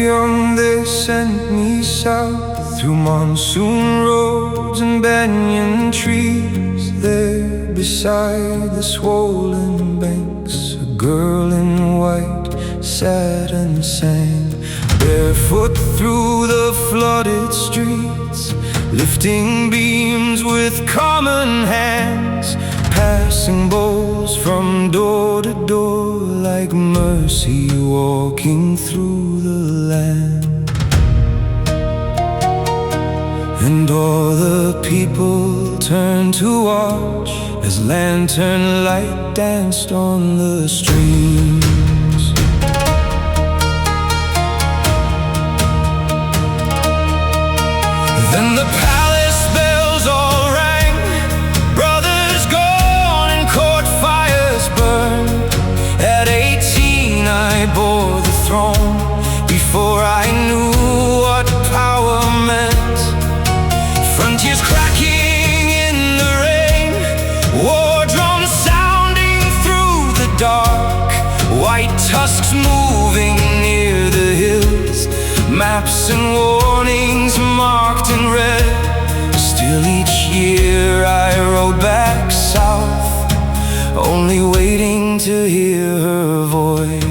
young they sent me south, through monsoon roads and banyan trees. There beside the swollen banks, a girl in white sat and sang, barefoot through the flooded streets, lifting beams with common hands, passing bowls from door to door, like mercy walking through the land. And all the people turned to watch as lantern light danced on the streams. Then the palace bells all rang, brothers gone and courtfires burned. At 18 I bore the throne, before I knew what power meant. Frontiers cracking in the rain, war drums sounding through the dark, white tusks moving near the hills, maps and warnings marked in red. Still each year I rode back south, only waiting to hear her voice.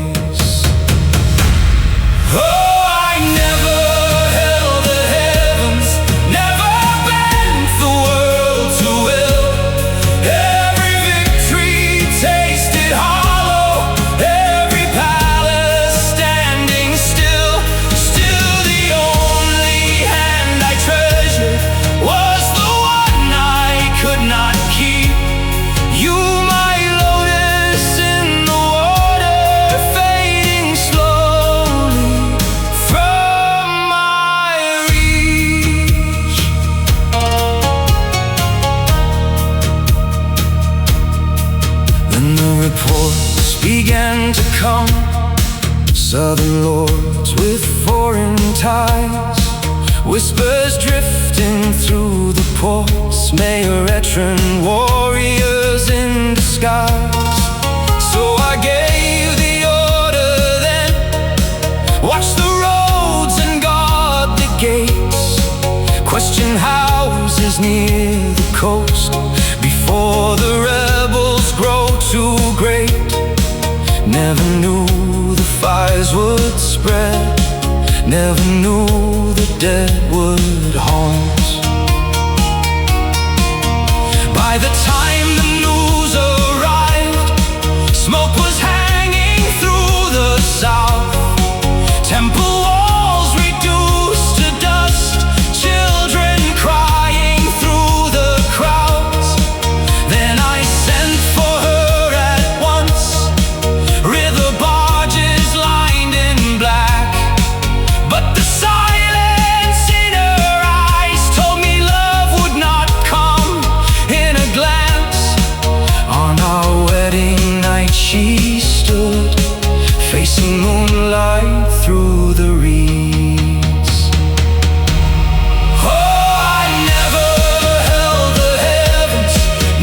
Reports began to come, southern lords with foreign ties, whispers drifting through the ports, mayoretron warriors in disguise. So I gave the order then, watch the roads and guard the gates, question houses near the coast, before the rebels grow too great. Never knew the fires would spread, never knew the dead would haunt. By the time the news arrived, smoke was hanging through the south, temple walls reduced to dust, children crying through the crowds. Then I sent for her at once, river barges lined in black, but the silence in her eyes told me love would not come in a glance. On our wedding night she stood, facing moonlight through the reeds. Oh, I never held the heavens,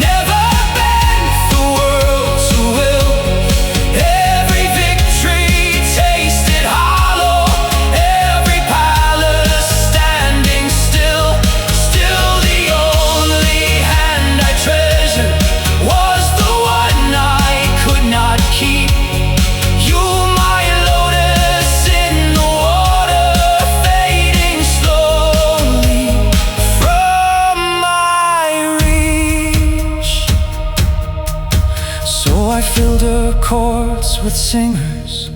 never bent the world to will. Every victory tasted hollow, every palace standing still. Still the only hand I treasured was the one I could not keep. You, my lotus in the water, fading slowly from my reach. So I filled her courts with singers,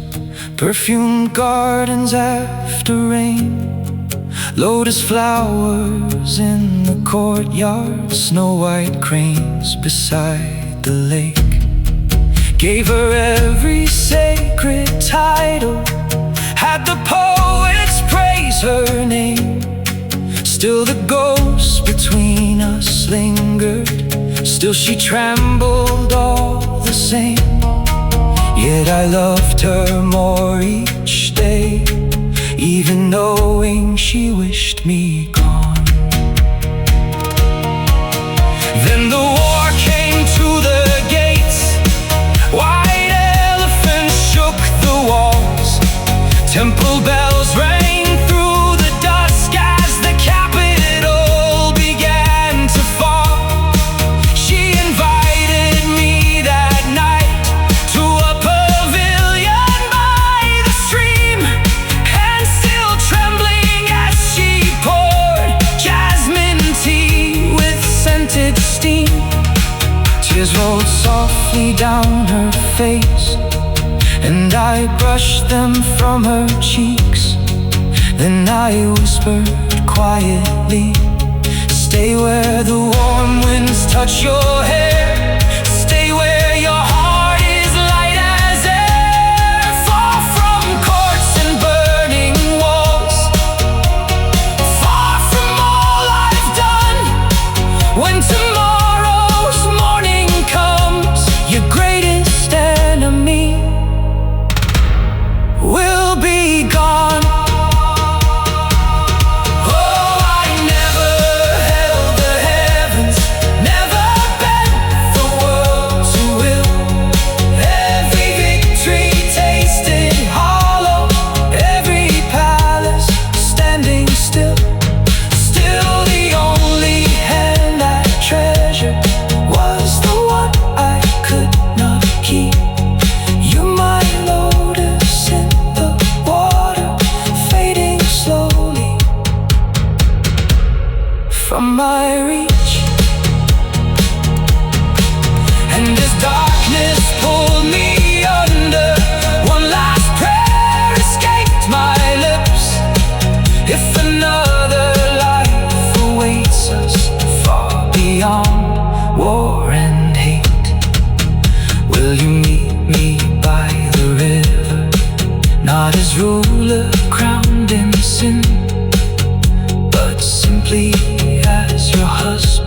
perfumed gardens after rain, lotus flowers in the courtyard, snow white cranes beside the lake. Gave her every sacred title, had the poets praise her name. Still the ghost between us lingered, still she trembled all the same. Yet I loved her more each day, even knowing she wished me gone. Then the war came to the gates, white elephants shook the walls, temple Little bells rang through the dusk as the capital began to fall. She invited me that night to a pavilion by the stream, and still trembling as she poured jasmine tea with scented steam, tears rolled softly down her face, and I brushed them from her cheeks. Then I whispered quietly, stay where the warm winds touch your hair, stay where your heart is light as air, far from courts and burning walls, far from all I've done. When tomorrow's morning comes, your greatest enemy will be gone. Oh, I never held the heavens, never bent the world to will. Every victory tasted hollow, every palace standing still. Still the only hand I treasured was the one I could not keep. You, my lotus in the water, fading slowly from my reach. And as darkness pulled me under, one last prayer escaped my lips. If another life awaits us far beyond war and hate, will you meet me by the river, not as ruler crowned in sin, but simply as your husband?